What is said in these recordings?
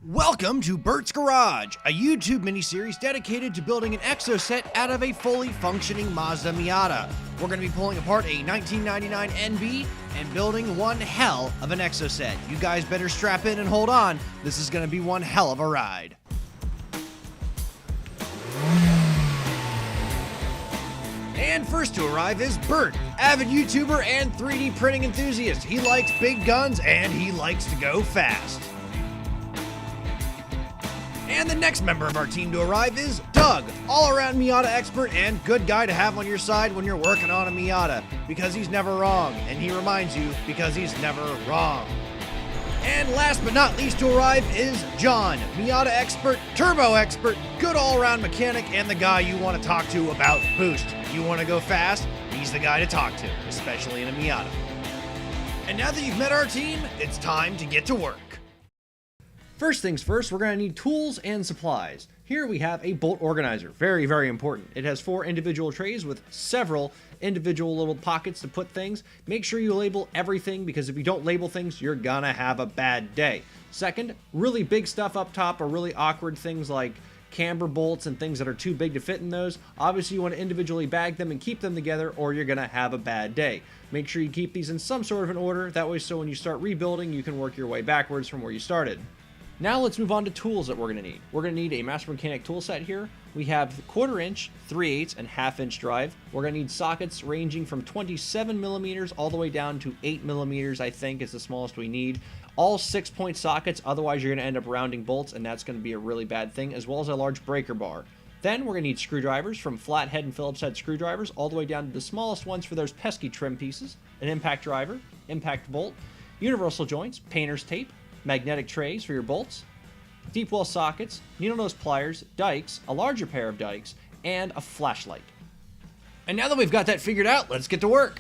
Welcome to Bert's Garage, a YouTube miniseries dedicated to building an Exocet out of a fully functioning Mazda Miata. We're going to be pulling apart a 1999 NB and building one hell of an Exocet. You guys better strap in and hold on. This is going to be one hell of a ride. And first to arrive is Bert, avid YouTuber and 3D printing enthusiast. He likes big guns and he likes to go fast. And the next member of our team to arrive is Doug, all-around Miata expert and good guy to have on your side when you're working on a Miata, because he's never wrong, and he reminds you because he's never wrong. And last but not least to arrive is John, Miata expert, turbo expert, good all-around mechanic, and the guy you want to talk to about boost. You want to go fast? He's the guy to talk to, especially in a Miata. And now that you've met our team, it's time to get to work. First things first, we're going to need tools and supplies. Here we have a bolt organizer, very, very important. It has 4 individual trays with several individual little pockets to put things. Make sure you label everything, because if you don't label things, you're gonna have a bad day. Second, really big stuff up top or really awkward things like camber bolts and things that are too big to fit in those. Obviously you want to individually bag them and keep them together or you're gonna have a bad day. Make sure you keep these in some sort of an order, that way so when you start rebuilding you can work your way backwards from where you started. Now let's move on to tools that we're going to need. We're going to need a Master Mechanic tool set here. We have 1/4 inch, 3/8, and 1/2 inch drive. We're going to need sockets ranging from 27 millimeters all the way down to 8 millimeters, I think is the smallest we need. All 6-point sockets, otherwise you're going to end up rounding bolts, and that's going to be a really bad thing, as well as a large breaker bar. Then we're going to need screwdrivers, from flathead and Phillips head screwdrivers all the way down to the smallest ones for those pesky trim pieces, an impact driver, impact bolt, universal joints, painter's tape, magnetic trays for your bolts, deep well sockets, needle nose pliers, dikes, a larger pair of dikes, and a flashlight. And now that we've got that figured out, let's get to work.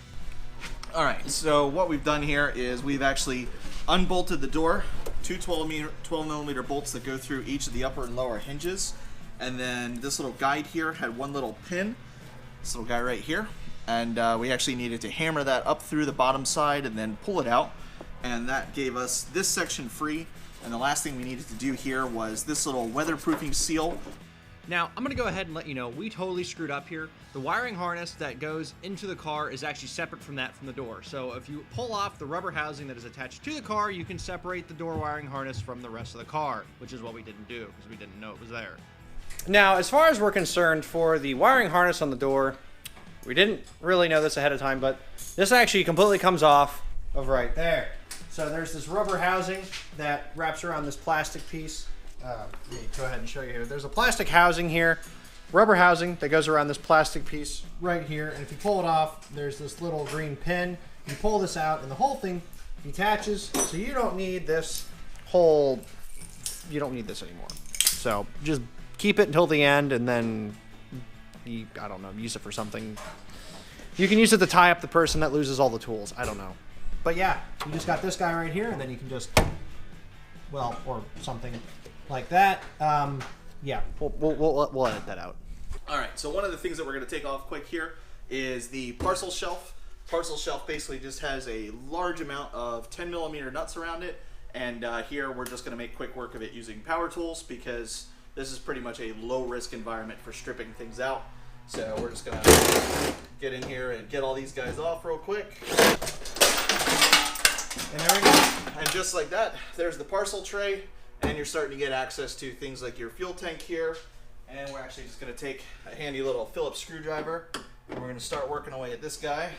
Alright, so what we've done here is we've actually unbolted the door, 2 12 millimeter bolts that go through each of the upper and lower hinges, and then this little guide here had one little pin, this little guy right here, and we actually needed to hammer that up through the bottom side and then pull it out. And that gave us this section free, and the last thing we needed to do here was this little weatherproofing seal. Now, I'm going to go ahead and let you know, we totally screwed up here. The wiring harness that goes into the car is actually separate from that from the door. So if you pull off the rubber housing that is attached to the car, you can separate the door wiring harness from the rest of the car, which is what we didn't do because we didn't know it was there. Now, as far as we're concerned, for the wiring harness on the door, we didn't really know this ahead of time, but this actually completely comes off of right there. So there's this rubber housing that wraps around this plastic piece. Let me go ahead and show you here. There's a plastic housing here, rubber housing that goes around this plastic piece right here. And if you pull it off, there's this little green pin. You pull this out and the whole thing detaches. So you don't need this whole, you don't need this anymore. So just keep it until the end and then, I don't know, use it for something. You can use it to tie up the person that loses all the tools. I don't know. But yeah, you just got this guy right here, and then you can just, well, or something like that. Yeah, we'll edit that out. All right, so one of the things that we're going to take off quick here is the Parcel Shelf. Parcel Shelf basically just has a large amount of 10 millimeter nuts around it, and here we're just going to make quick work of it using power tools because this is pretty much a low-risk environment for stripping things out. So we're just going to get in here and get all these guys off real quick. And there we go. And just like that, there's the parcel tray, and you're starting to get access to things like your fuel tank here. And we're actually just going to take a handy little Phillips screwdriver, and we're going to start working away at this guy.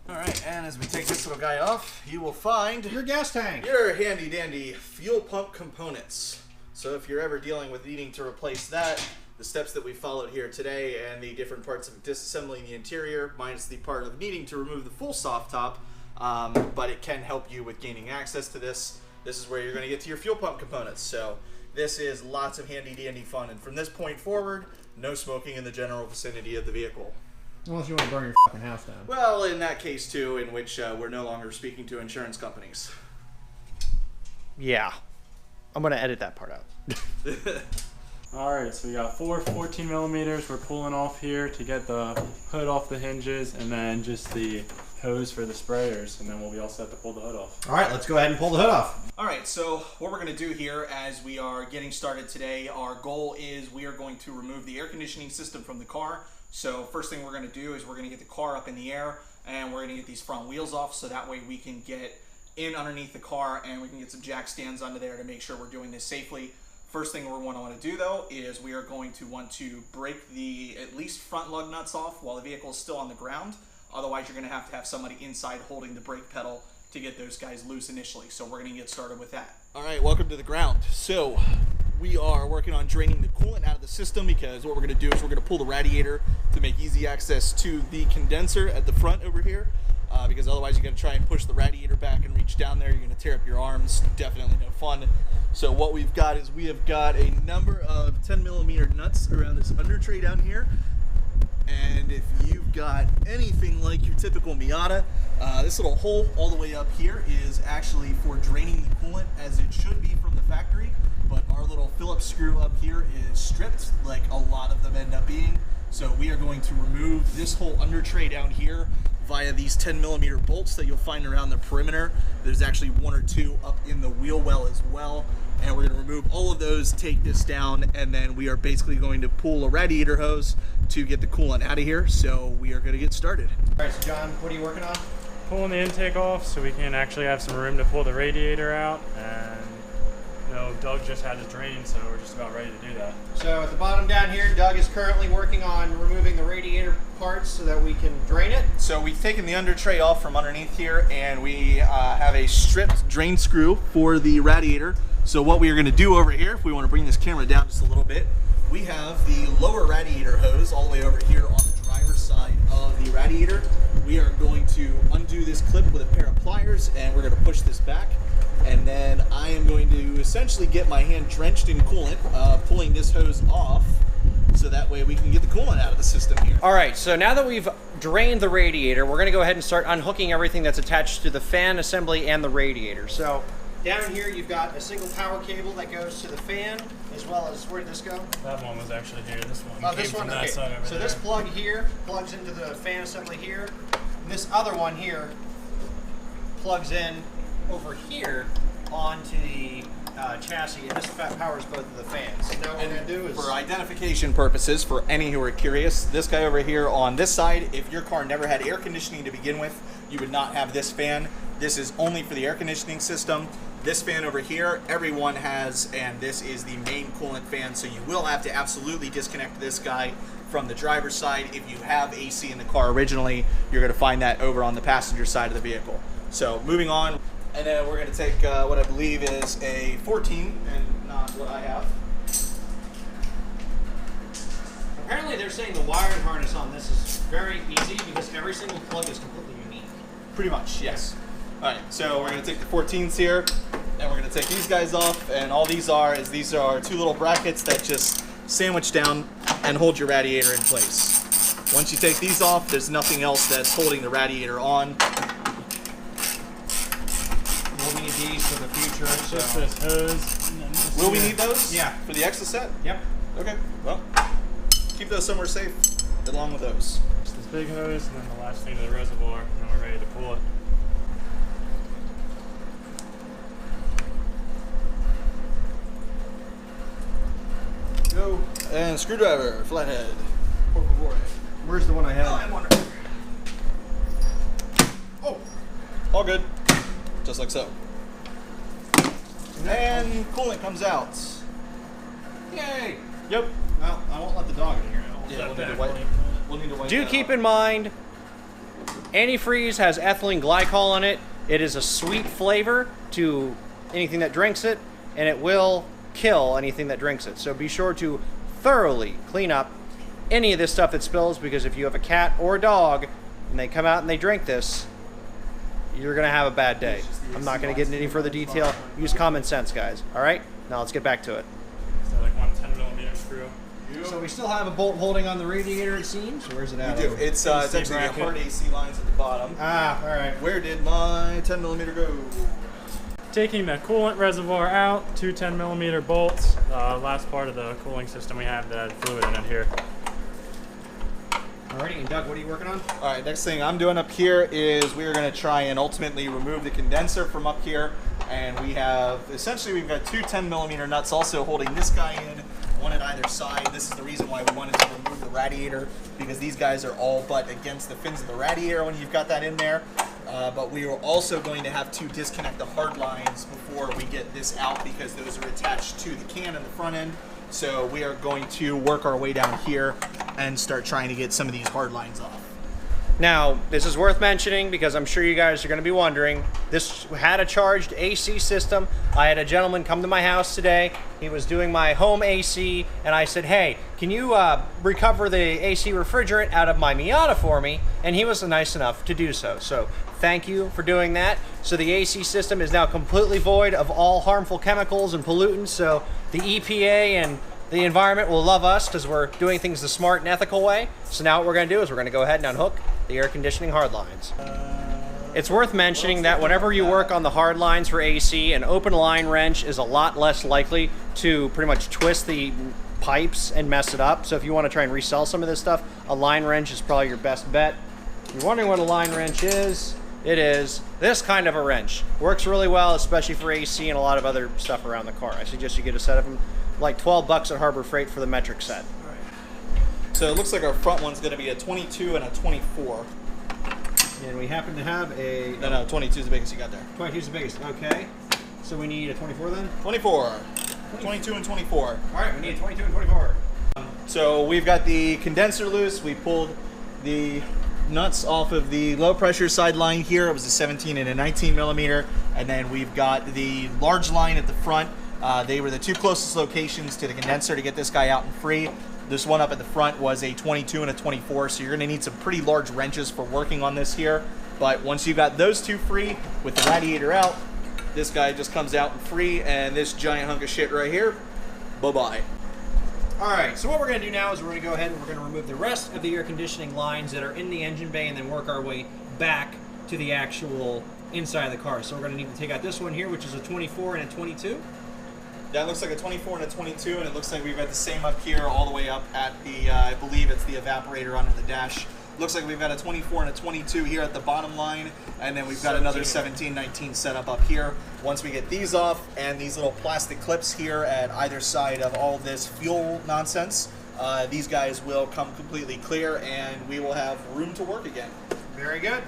All right, and as we take this little guy off, you will find Your gas tank. your handy dandy fuel pump components. So if you're ever dealing with needing to replace that, the steps that we followed here today and the different parts of disassembling the interior, minus the part of needing to remove the full soft top, but it can help you with gaining access to this. This is where you're going to get to your fuel pump components. So this is lots of handy dandy fun, and from this point forward, no smoking in the general vicinity of the vehicle. Unless you want to burn your fucking house down. Well, in that case too, in which we're no longer speaking to insurance companies. Yeah. I'm going to edit that part out. Alright, so we got 14 millimeters we're pulling off here to get the hood off the hinges, and then just the hose for the sprayers, and then we'll be all set to pull the hood off. All right, let's go ahead and pull the hood off. All right, so what we're going to do here as we are getting started today, our goal is we are going to remove the air conditioning system from the car. So first thing we're going to do is we're going to get the car up in the air, and we're going to get these front wheels off, so that way we can get in underneath the car and we can get some jack stands under there to make sure we're doing this safely. First thing we're going to want to do though is we are going to want to break the at least front lug nuts off while the vehicle is still on the ground. Otherwise you're going to have somebody inside holding the brake pedal to get those guys loose initially. So we're going to get started with that. All right, welcome to the ground. So we are working on draining the coolant out of the system, because what we're going to do is we're going to pull the radiator to make easy access to the condenser at the front over here. Because otherwise you're going to try and push the radiator back and reach down there. You're going to tear up your arms. Definitely no fun. So what we've got is we have got a number of 10 millimeter nuts around this under tray down here. And if you've got anything like your typical Miata, this little hole all the way up here is actually for draining the coolant, as it should be from the factory. But our little Phillips screw up here is stripped, like a lot of them end up being. So we are going to remove this whole under tray down here via these 10 millimeter bolts that you'll find around the perimeter. There's actually one or two up in the wheel well as well. And we're going to remove all of those, take this down, and then we are basically going to pull a radiator hose to get the coolant out of here. So we are going to get started. All right, so John, what are you working on? Pulling the intake off so we can actually have some room to pull the radiator out, and you know, Doug just had to drain, so we're just about ready to do that. So at the bottom down here, Doug is currently working on removing the radiator parts so that we can drain it. So we've taken the under tray off from underneath here, and we have a stripped drain screw for the radiator. So what we are going to do over here, if we want to bring this camera down just a little bit, we have the lower radiator hose all the way over here on the driver's side of the radiator. We are going to undo this clip with a pair of pliers, and we're going to push this back. And then I am going to essentially get my hand drenched in coolant, pulling this hose off, so that way we can get the coolant out of the system here. All right, so now that we've drained the radiator, we're gonna go ahead and start unhooking everything that's attached to the fan assembly and the radiator. So down here, you've got a single power cable that goes to the fan, as well as, where did this go? That one was actually here. This one Oh, came this from one, that okay. side over So there. this plug here plugs into the fan assembly here. And this other one here plugs in over here onto the chassis, and this powers both of the fans. So now what we're going to do is... For identification purposes, for any who are curious, this guy over here on this side, if your car never had air conditioning to begin with, you would not have this fan. This is only for the air conditioning system. This fan over here, everyone has, and this is the main coolant fan, so you will have to absolutely disconnect this guy from the driver's side. If you have AC in the car originally, you're going to find that over on the passenger side of the vehicle. So moving on, and then we're going to take what I believe is a 14, and not what I have. Apparently they're saying the wiring harness on this is very easy because every single plug is completely unique. Pretty much, yes. All right, so we're going to take the 14s here, and we're going to take these guys off, and all these are two little brackets that just sandwich down and hold your radiator in place. Once you take these off, there's nothing else that's holding the radiator on. We'll need these for the future. Just So. this hose. And then this Will we here. need those? Yeah. For the Exocet? Yep. Okay, well, keep those somewhere safe along with those. Just this big hose, and then the last thing to the reservoir, and then we're ready to pull it. Go. And screwdriver, flathead. Por favor. Where's the one I have? Oh, I'm wondering. Oh, all good. Just like so. And coolant comes out. Yay! Yep. Well, I won't let the dog in here now. Yeah, we'll need to wipe Do that keep off. in mind, Antifreeze has ethylene glycol in it. It is a sweet flavor to anything that drinks it, and it will kill anything that drinks it. So be sure to thoroughly clean up any of this stuff that spills, because if you have a cat or a dog and they come out and they drink this, you're going to have a bad day. I'm not going to get into any further detail. Use common sense, guys. All right? Now let's get back to it. So like one 10 millimeter screw. So we still have a bolt holding on the radiator, it seems. Where's it at? We do. It's actually the bracket. hard AC lines at the bottom. Ah, all right. Where did my 10 millimeter go? taking the coolant reservoir out, two 10mm bolts, last part of the cooling system we have that had fluid in it here. Alrighty, and Doug, what are you working on? All right, next thing I'm doing up here is we are going to try and ultimately remove the condenser from up here. And we have, essentially we've got two 10mm nuts also holding this guy in, one at either side. This is the reason why we wanted to remove the radiator, because these guys are all but against the fins of the radiator when you've got that in there. But we are also going to have to disconnect the hard lines before we get this out, because those are attached to the can in the front end. So we are going to work our way down here and start trying to get some of these hard lines off. Now, this is worth mentioning because I'm sure you guys are going to be wondering. This had a charged AC system. I had a gentleman come to my house today. He was doing my home AC, and I said, hey, can you recover the AC refrigerant out of my Miata for me? And he was nice enough to do so. So thank you for doing that. So the AC system is now completely void of all harmful chemicals and pollutants. So the EPA and the environment will love us because we're doing things the smart and ethical way. So now what we're going to do is we're going to go ahead and unhook the air conditioning hard lines. It's worth mentioning that whenever you work on the hard lines for AC, an open line wrench is a lot less likely to pretty much twist the pipes and mess it up. So if you want to try and resell some of this stuff, a line wrench is probably your best bet. If you're wondering what a line wrench is, it is this kind of a wrench. Works really well, especially for AC and a lot of other stuff around the car. I suggest you get a set of them, like 12 bucks at Harbor Freight for the metric set. So it looks like our front one's going to be a 22 and a 24. And we happen to have a... No, 22 is the biggest you got there. 22 is the biggest, okay. So we need a 24 then? 24. 22 and 24. All right, we need a 22 and 24. So we've got the condenser loose. We pulled the nuts off of the low pressure side line here. It was a 17 and a 19mm. And then we've got the large line at the front. They were the two closest locations to the condenser to get this guy out and free. This one up at the front was a 22 and a 24, so you're going to need some pretty large wrenches for working on this here. But once you've got those two free with the radiator out, this guy just comes out and free, and this giant hunk of shit right here, bye-bye. All right, so what we're going to do now is we're going to go ahead and we're going to remove the rest of the air conditioning lines that are in the engine bay and then work our way back to the actual inside of the car. So we're going to need to take out this one here, which is a 24 and a 22. That looks like a 24 and a 22, and it looks like we've got the same up here all the way up at the, I believe it's the evaporator under the dash. Looks like we've got a 24 and a 22 here at the bottom line, and then we've got another 17, 19 set up here. Once we get these off, and these little plastic clips here at either side of all this fuel nonsense, these guys will come completely clear, and we will have room to work again. Very good.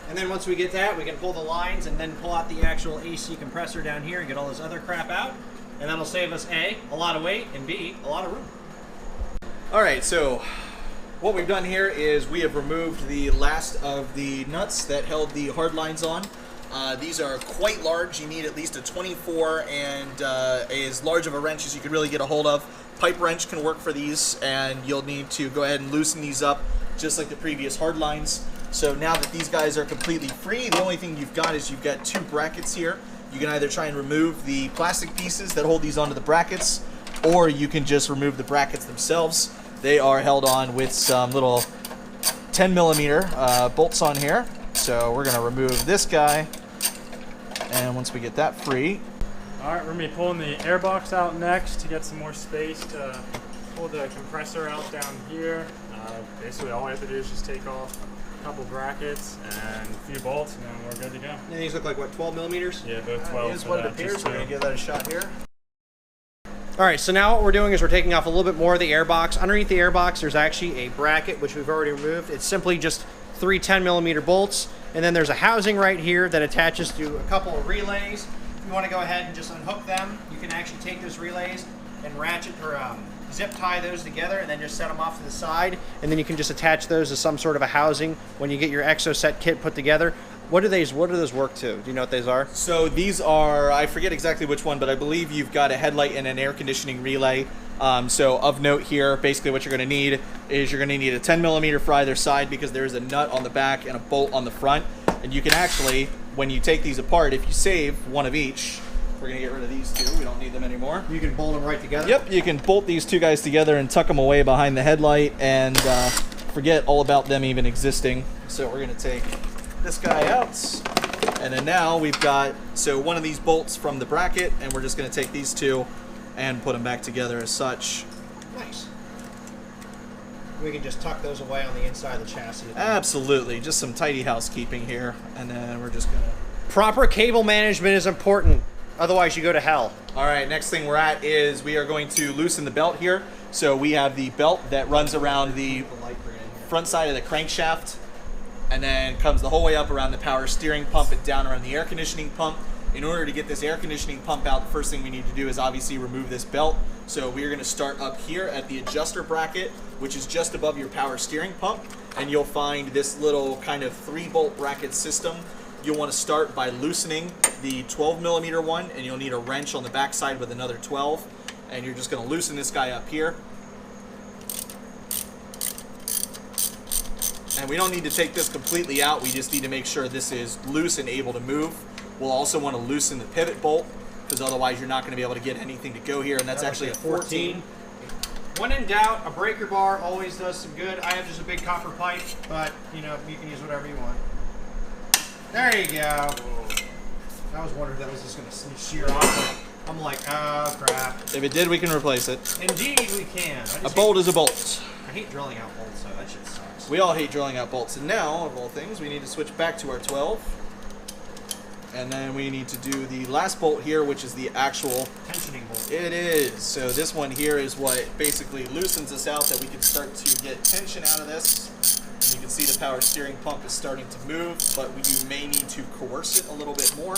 And then once we get that, we can pull the lines and then pull out the actual AC compressor down here and get all this other crap out. And that'll save us A, a lot of weight, and B, a lot of room. All right, so what we've done here is we have removed the last of the nuts that held the hard lines on. These are quite large. You need at least a 24 and as large of a wrench as you could really get a hold of. Pipe wrench can work for these, and you'll need to go ahead and loosen these up just like the previous hard lines. So now that these guys are completely free, the only thing you've got is you've got two brackets here. You can either try and remove the plastic pieces that hold these onto the brackets, or you can just remove the brackets themselves. They are held on with some little 10mm bolts on here. So we're going to remove this guy, and once we get that free... All right, we're going to be pulling the air box out next to get some more space to pull the compressor out down here. Basically all we have to do is just take off couple brackets and a few bolts, and then we're good to go. And these look like what, 12mm? Yeah, both 12. Here's what it appears. We're going to give that a shot here. All right, so now what we're doing is we're taking off a little bit more of the air box. Underneath the air box, there's actually a bracket, which we've already removed. It's simply just 3 10mm bolts, and then there's a housing right here that attaches to a couple of relays. If you want to go ahead and just unhook them, you can actually take those relays and ratchet or zip tie those together and then just set them off to the side, and then you can just attach those to some sort of a housing when you get your Exocet kit put together. What do those work to? Do you know what these are? So these are, I forget exactly which one, but I believe you've got a headlight and an air conditioning relay. So of note here, basically what you're going to need is you're going to need a 10mm for either side, because there's a nut on the back and a bolt on the front. And you can actually, when you take these apart, if you save one of each, we're going to get rid of these two. We don't need them anymore. You can bolt them right together? Yep, you can bolt these two guys together and tuck them away behind the headlight and forget all about them even existing. So we're going to take this guy out, And then now we've got, so one of these bolts from the bracket, and we're just going to take these two and put them back together as such. Nice. We can just tuck those away on the inside of the chassis. Absolutely, just some tidy housekeeping here, and then we're just going to... Proper cable management is important, otherwise you go to hell. All right, next thing we're at is we are going to loosen the belt here. So we have the belt that runs around the front side of the crankshaft, and then comes the whole way up around the power steering pump and down around the air conditioning pump. In order to get this air conditioning pump out, the first thing we need to do is obviously remove this belt. So we are going to start up here at the adjuster bracket, which is just above your power steering pump, and you'll find this little kind of 3-bolt bracket system. You'll want to start by loosening the 12mm one, and you'll need a wrench on the back side with another 12, and you're just going to loosen this guy up here. And we don't need to take this completely out, we just need to make sure this is loose and able to move. We'll also want to loosen the pivot bolt, because otherwise you're not going to be able to get anything to go here, and that's actually a 14. When in doubt, a breaker bar always does some good. I have just a big copper pipe, but you know, you can use whatever you want. There you go. I was wondering if that was just going to shear off, but I'm like, oh crap. If it did, we can replace it. Indeed we can. A bolt is a bolt. I hate drilling out bolts, so that shit sucks. We all hate drilling out bolts. And now, of all things, we need to switch back to our 12. And then we need to do the last bolt here, which is the actual tensioning bolt. It is. So this one here is what basically loosens us out, that we can start to get tension out of this. And you can see the power steering pump is starting to move, but you may need to coerce it a little bit more,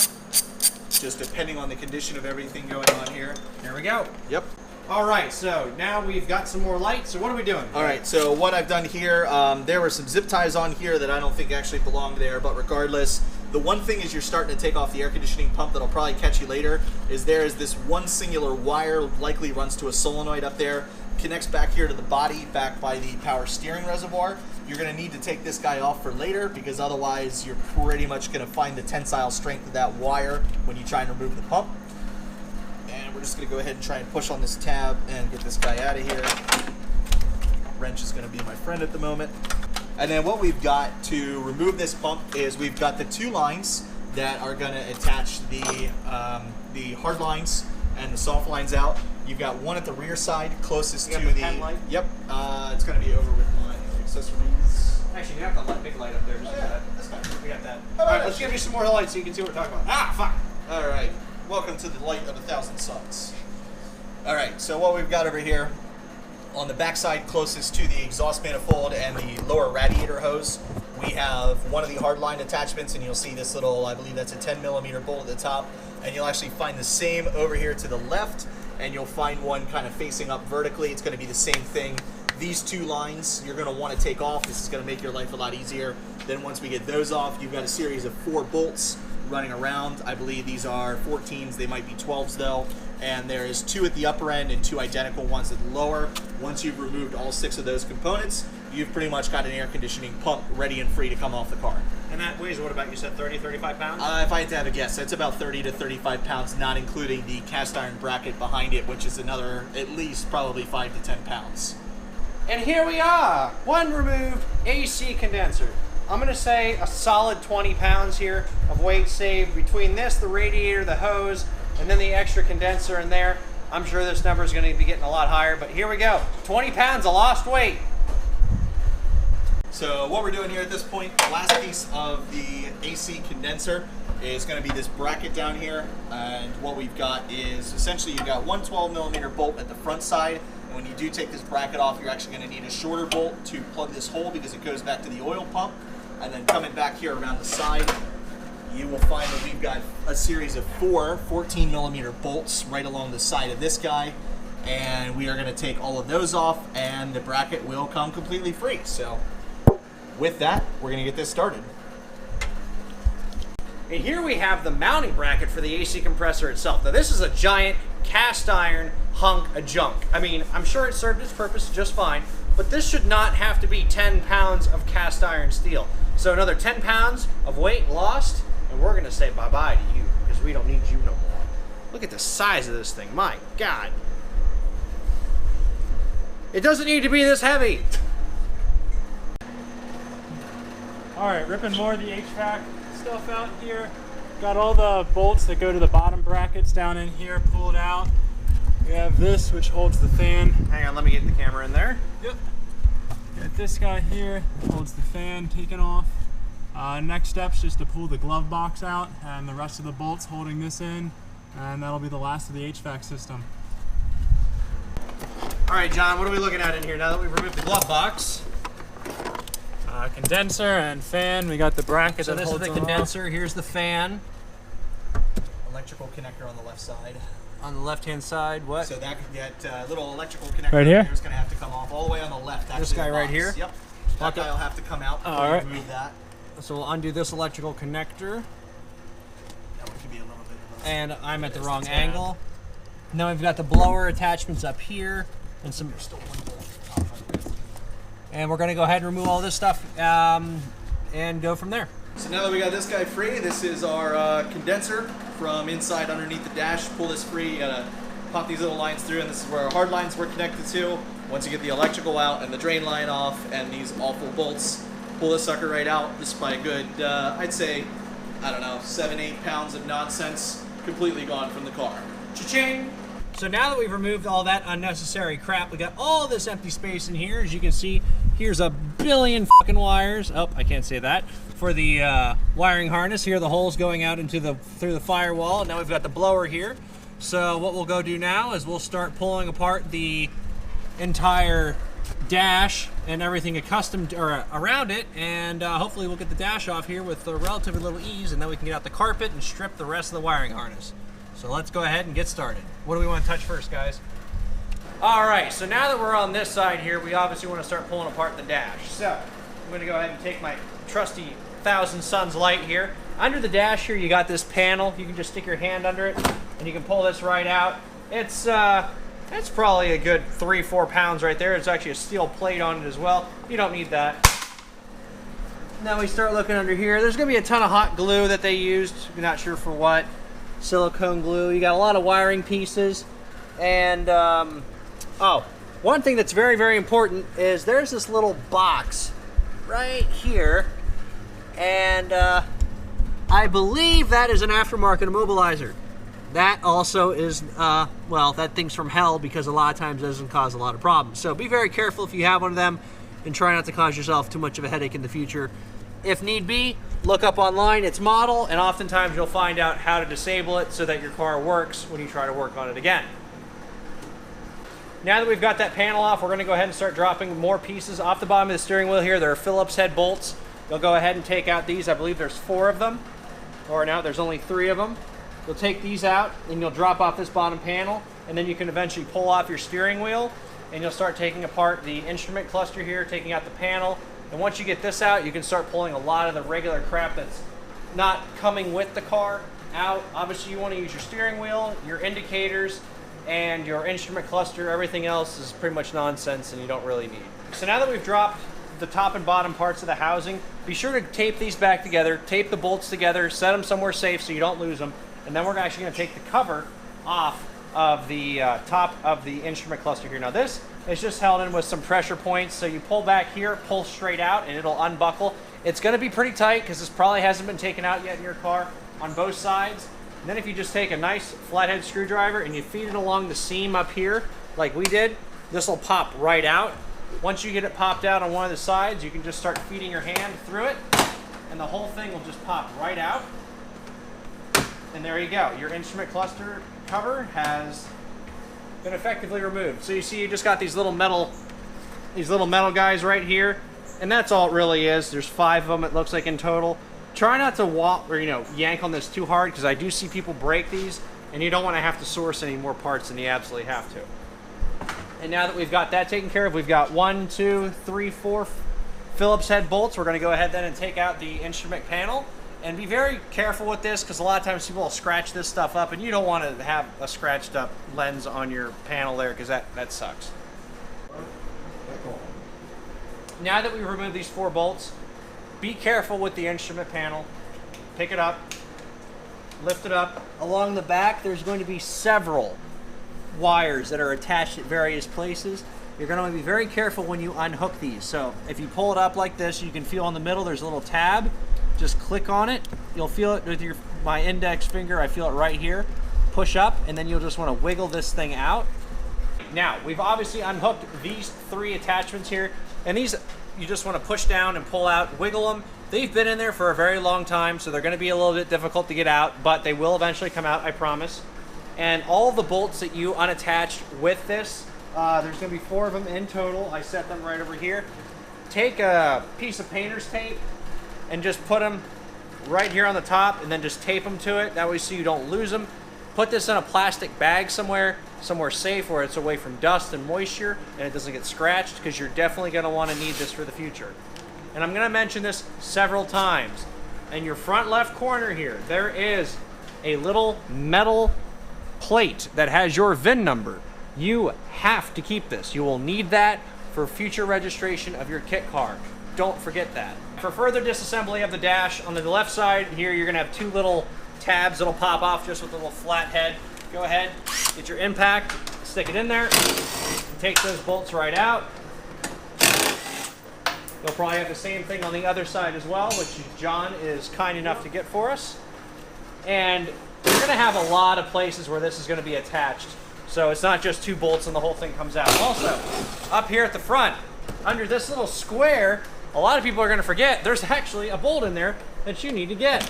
just depending on the condition of everything going on here. There we go. Yep. All right, so now we've got some more light. So what are we doing? All right, so what I've done here, there were some zip ties on here that I don't think actually belonged there, but regardless, the one thing is you're starting to take off the air conditioning pump that'll probably catch you later, is there is this one singular wire, likely runs to a solenoid up there, connects back here to the body, back by the power steering reservoir. You're going to need to take this guy off for later, because otherwise you're pretty much going to find the tensile strength of that wire when you try and remove the pump. And we're just going to go ahead and try and push on this tab and get this guy out of here. Wrench is going to be my friend at the moment. And then what we've got to remove this pump is we've got the 2 lines that are going to attach the hard lines and the soft lines out. You've got one at the rear side closest to the pen light? Yep, it's going to be over with my accessories. Actually, you have the big light up there. Just That's fine. we got that. All right, let's give you some more light so you can see what we're talking about. Ah, fuck. All right, welcome to the light of 1,000 suns. All right, so what we've got over here, on the backside closest to the exhaust manifold and the lower radiator hose, we have one of the hardline attachments, and you'll see this little, I believe that's a 10mm bolt at the top, and you'll actually find the same over here to the left, and you'll find one kind of facing up vertically. It's going to be the same thing. These 2 lines you're going to want to take off. This is going to make your life a lot easier. Then once we get those off, you've got a series of 4 bolts running around. I believe these are 14s, they might be 12s though, and there is 2 at the upper end and 2 identical ones at the lower. Once you've removed all 6 of those components, you've pretty much got an air conditioning pump ready and free to come off the car. And that weighs, what about, you said 30, 35 pounds? If I had to have a guess, it's about 30 to 35 pounds, not including the cast iron bracket behind it, which is another at least probably 5 to 10 pounds. And here we are, one removed AC condenser. I'm going to say a solid 20 pounds here of weight saved between this, the radiator, the hose, and then the extra condenser in there. I'm sure this number is going to be getting a lot higher, but here we go. 20 pounds of lost weight. So what we're doing here at this point, the last piece of the AC condenser is going to be this bracket down here. And what we've got is essentially you've got one 12mm bolt at the front side. And when you do take this bracket off, you're actually going to need a shorter bolt to plug this hole, because it goes back to the oil pump. And then coming back here around the side, you will find that we've got a series of 4 14mm bolts right along the side of this guy. And we are going to take all of those off, and the bracket will come completely free. So with that, we're going to get this started. And here we have the mounting bracket for the AC compressor itself. Now this is a giant cast iron hunk of junk. I mean, I'm sure it served its purpose just fine, but this should not have to be 10 pounds of cast iron steel. So another 10 pounds of weight lost, and we're gonna say bye-bye to you, because we don't need you no more. Look at the size of this thing, my God. It doesn't need to be this heavy. All right, ripping more of the HVAC stuff out here. got all the bolts that go to the bottom brackets down in here pulled out. We have this, which holds the fan. Hang on, let me get the camera in there. Yep. Got this guy here, that holds the fan taken off. Next step's just to pull the glove box out and the rest of the bolts holding this in, and that'll be the last of the HVAC system. All right, John, what are we looking at in here now that we've removed the glove box? Condenser and fan. We got the bracket So that this is holds the them condenser. Here's the fan. Electrical connector on the left side. On the left-hand side, what? So that little electrical connector Right here? is going to have to come off all the way on the left. This actually, guy the right box. here? Yep. That guy will have to come out before All right. you remove that. So we'll undo this electrical connector. That one could be a little bit of a... And I'm at the There's wrong the tab. angle. Now we've got the blower attachments up here and some. There's still one bolt at the top of it. And we're going to go ahead and remove all this stuff and go from there. So now that we got this guy free, this is our condenser from inside underneath the dash. Pull this free, you gotta pop these little lines through, and this is where our hard lines were connected to. Once you get the electrical out and the drain line off and these awful bolts, pull this sucker right out. This is by a good, I'd say, I don't know, 7-8 pounds of nonsense completely gone from the car. Cha-ching! So now that we've removed all that unnecessary crap, we got all this empty space in here. As you can see, here's a billion fucking wires. Oh, I can't say that. For the wiring harness, here are the holes going out into through the firewall. Now we've got the blower here. So what we'll go do now is we'll start pulling apart the entire dash and everything accustomed or around it, and hopefully we'll get the dash off here with relatively little ease, and then we can get out the carpet and strip the rest of the wiring harness. So let's go ahead and get started. What do we want to touch first, guys? All right, so now that we're on this side here, we obviously want to start pulling apart the dash. So I'm going to go ahead and take my trusty Thousand Suns light here. Under the dash here, you got this panel. You can just stick your hand under it, and you can pull this right out. It's probably a good 3-4 pounds right there. There's actually a steel plate on it as well. You don't need that. Now we start looking under here. There's going to be a ton of hot glue that they used. I'm not sure for what. Silicone glue. You got a lot of wiring pieces. And, oh, one thing that's very, very important is there's this little box right here. And I believe that is an aftermarket immobilizer. That also is, well, that thing's from hell because a lot of times it doesn't cause a lot of problems. So be very careful if you have one of them and try not to cause yourself too much of a headache in the future. If need be, look up online its model, and oftentimes you'll find out how to disable it so that your car works when you try to work on it again. Now that we've got that panel off, we're going to go ahead and start dropping more pieces off the bottom of the steering wheel here. There are Phillips head bolts. You'll go ahead and take out these. I believe there's 4 of them, or now there's only 3 of them. You'll take these out and you'll drop off this bottom panel, and then you can eventually pull off your steering wheel, and you'll start taking apart the instrument cluster here, taking out the panel. And once you get this out, you can start pulling a lot of the regular crap that's not coming with the car out. Obviously you want to use your steering wheel, your indicators, and your instrument cluster. Everything else is pretty much nonsense and you don't really need. So now that we've dropped the top and bottom parts of the housing, be sure to tape these back together, tape the bolts together, set them somewhere safe so you don't lose them. And then we're actually going to take the cover off of the top of the instrument cluster here. Now this is just held in with some pressure points, so you pull back here, pull straight out, and it'll unbuckle. It's going to be pretty tight because this probably hasn't been taken out yet in your car on both sides. And then if you just take a nice flathead screwdriver and you feed it along the seam up here like we did, this will pop right out. Once you get it popped out on one of the sides, you can just start feeding your hand through it, and the whole thing will just pop right out. And there you go. Your instrument cluster cover has been effectively removed. So you see, you just got these little metal guys right here, and that's all it really is. There's 5 of them, it looks like, in total. Try not to yank on this too hard, because I do see people break these, and you don't want to have to source any more parts than you absolutely have to. And now that we've got that taken care of, we've got 1, 2, 3, 4 Phillips head bolts. We're going to go ahead then and take out the instrument panel. And be very careful with this, because a lot of times people will scratch this stuff up, and you don't want to have a scratched up lens on your panel there, because that sucks. Now that we've removed these 4 bolts, be careful with the instrument panel. Pick it up, lift it up. Along the back, there's going to be several wires that are attached at various places. You're going to be very careful when you unhook these. So if you pull it up like this, you can feel in the middle there's a little tab. Just click on it. You'll feel it with my index finger, I feel it right here, push up, and then you'll just want to wiggle this thing out. Now, we've obviously unhooked these 3 attachments here, and these you just want to push down and pull out, wiggle them. They've been in there for a very long time, so they're going to be a little bit difficult to get out, but they will eventually come out, I promise. And all the bolts that you unattached with this, there's going to be 4 of them in total. I set them right over here. Take a piece of painter's tape and just put them right here on the top, and then just tape them to it. That way so you don't lose them. Put this in a plastic bag somewhere safe where it's away from dust and moisture and it doesn't get scratched, because you're definitely going to want to need this for the future. And I'm going to mention this several times. In your front left corner here, there is a little metal plate that has your VIN number. You have to keep this. You will need that for future registration of your kit car. Don't forget that. For further disassembly of the dash, on the left side here, you're going to have 2 little tabs that'll pop off just with a little flat head. Go ahead, get your impact, stick it in there, and take those bolts right out. You'll probably have the same thing on the other side as well, which John is kind enough to get for us. And you're going to have a lot of places where this is going to be attached. So it's not just 2 bolts and the whole thing comes out. Also, up here at the front, under this little square, a lot of people are going to forget there's actually a bolt in there that you need to get.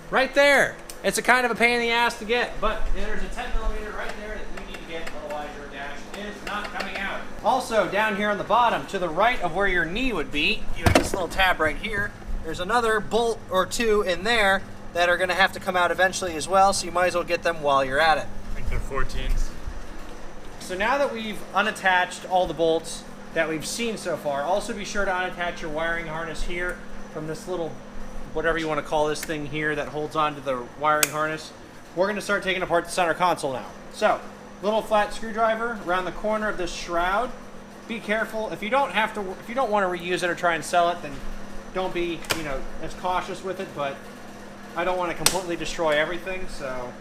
Right there. It's a kind of a pain in the ass to get, but there's a 10mm right there that you need to get, otherwise your dash is not coming out. Also, down here on the bottom, to the right of where your knee would be, you have this little tab right here. There's another bolt or 2 in there that are going to have to come out eventually as well, so you might as well get them while you're at it. I think they're 14s. So now that we've unattached all the bolts that we've seen so far, also be sure to unattach your wiring harness here from this little, whatever you want to call this thing here that holds onto the wiring harness. We're going to start taking apart the center console now. So, little flat screwdriver around the corner of this shroud. Be careful. If you don't want to reuse it or try and sell it, then don't be, as cautious with it, but I don't want to completely destroy everything, so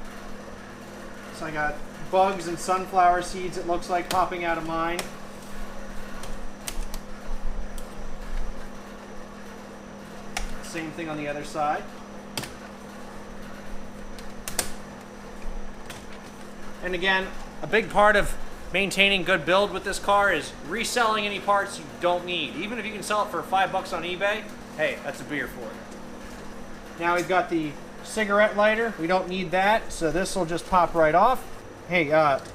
I got bugs and sunflower seeds, it looks like, popping out of mine. Same thing on the other side. And again, a big part of maintaining good build with this car is reselling any parts you don't need. Even if you can sell it for $5 on eBay, hey, that's a beer for it. Now we've got the cigarette lighter. We don't need that, so this will just pop right off. Hey,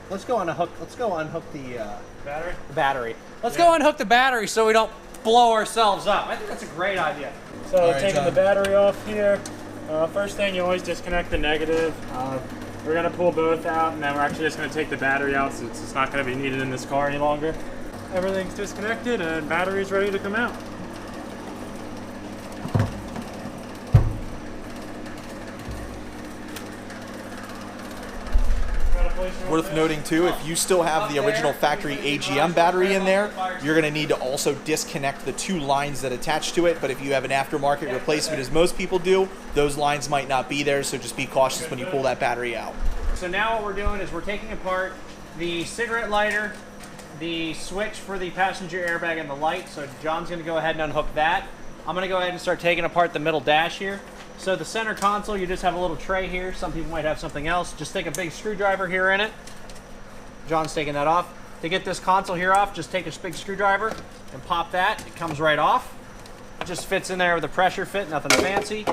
let's go unhook the battery. Let's go unhook the battery so we don't blow ourselves up. I think that's a great idea. So taking the battery off here, first thing, you always disconnect the negative. We're going to pull both out, and then we're actually just going to take the battery out since it's not going to be needed in this car any longer. Everything's disconnected and battery's ready to come out. Worth noting too, if you still have the original factory AGM battery in there, you're going to need to also disconnect the 2 lines that attach to it. But if you have an aftermarket replacement, as most people do, those lines might not be there, so just be cautious when you pull that battery out. So now what we're doing is we're taking apart the cigarette lighter, the switch for the passenger airbag, and the light. So John's going to go ahead and unhook that. I'm going to go ahead and start taking apart the middle dash here. So the center console, you just have a little tray here. Some people might have something else. Just take a big screwdriver here in it. John's taking that off. To get this console here off, just take a big screwdriver and pop that. It comes right off. It just fits in there with a pressure fit, nothing fancy.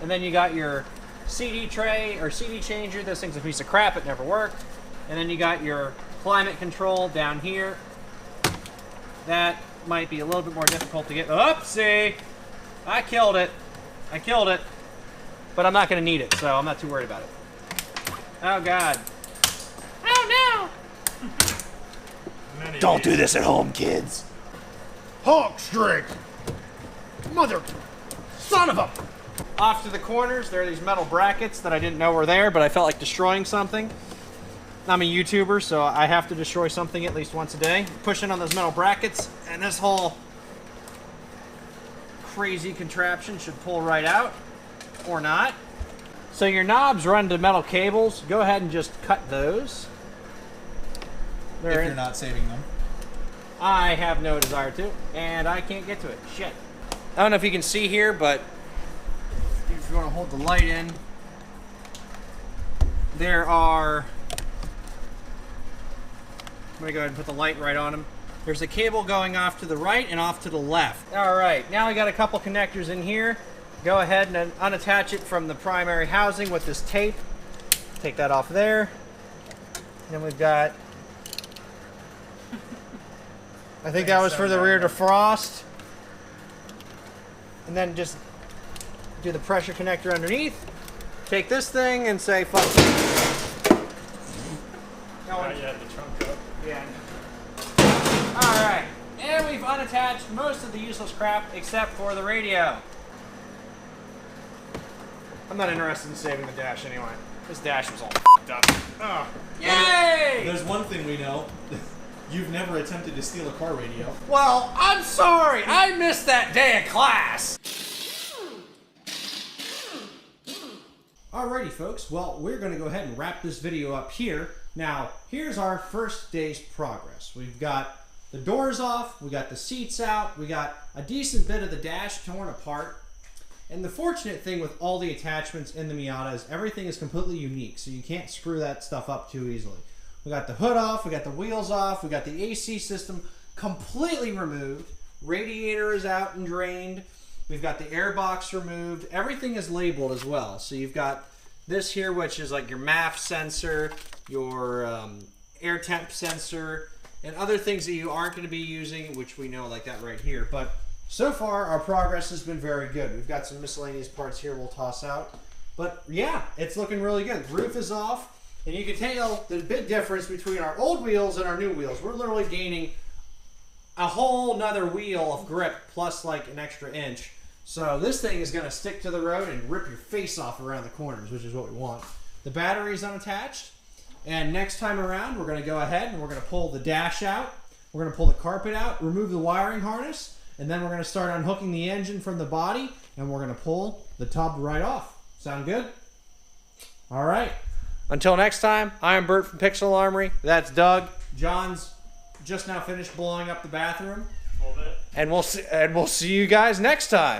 And then you got your CD tray or CD changer. This thing's a piece of crap, it never worked. And then you got your climate control down here. That might be a little bit more difficult to get. Oopsie! I killed it. But I'm not going to need it, so I'm not too worried about it. Oh, God. Oh, no! Don't do this at home, kids. Hog strength. Mother. Son of a. Off to the corners, there are these metal brackets that I didn't know were there, but I felt like destroying something. I'm a YouTuber, so I have to destroy something at least once a day. Pushing on those metal brackets, and this whole crazy contraption should pull right out. Or not. So your knobs run to metal cables. Go ahead and just cut those. If you're not saving them. I have no desire to, and I can't get to it. Shit. I don't know if you can see here, but if you want to hold the light in, there are, I'm gonna go ahead and put the light right on them. There's a cable going off to the right and off to the left. All right, now we got a couple connectors in here. Go ahead and unattach it from the primary housing with this tape. Take that off there. And then we've got, I think that was for the rear defrost. And then just do the pressure connector underneath. Take this thing and say, fuck you. Now you had the trunk up. Yeah. Alright. And we've unattached most of the useless crap except for the radio. I'm not interested in saving the dash anyway. This dash was all f***ed up. Oh. Yay! There's one thing we know. You've never attempted to steal a car radio. Well, I'm sorry. I missed that day of class. Alrighty folks, well we're going to go ahead and wrap this video up here. Now here's our first day's progress. We've got the doors off, we got the seats out, we got a decent bit of the dash torn apart. And the fortunate thing with all the attachments in the Miata is everything is completely unique, so you can't screw that stuff up too easily. We got the hood off, we got the wheels off, we got the AC system completely removed, radiator is out and drained. We've got the air box removed. Everything is labeled as well. So you've got this here, which is like your MAF sensor, your air temp sensor, and other things that you aren't going to be using, which we know like that right here. But so far, our progress has been very good. We've got some miscellaneous parts here we'll toss out. But yeah, it's looking really good. The roof is off, and you can tell the big difference between our old wheels and our new wheels. We're literally gaining a whole nother wheel of grip plus like an extra inch. So this thing is going to stick to the road and rip your face off around the corners, which is what we want. The battery is unattached, and next time around we're going to go ahead and we're going to pull the dash out, we're going to pull the carpet out, remove the wiring harness, and then we're going to start unhooking the engine from the body, and we're going to pull the tub right off. Sound good? All right. Until next time, I am Bert from Pixel Armory. That's Doug. John's just now finished blowing up the bathroom. A little bit. And we'll see you guys next time.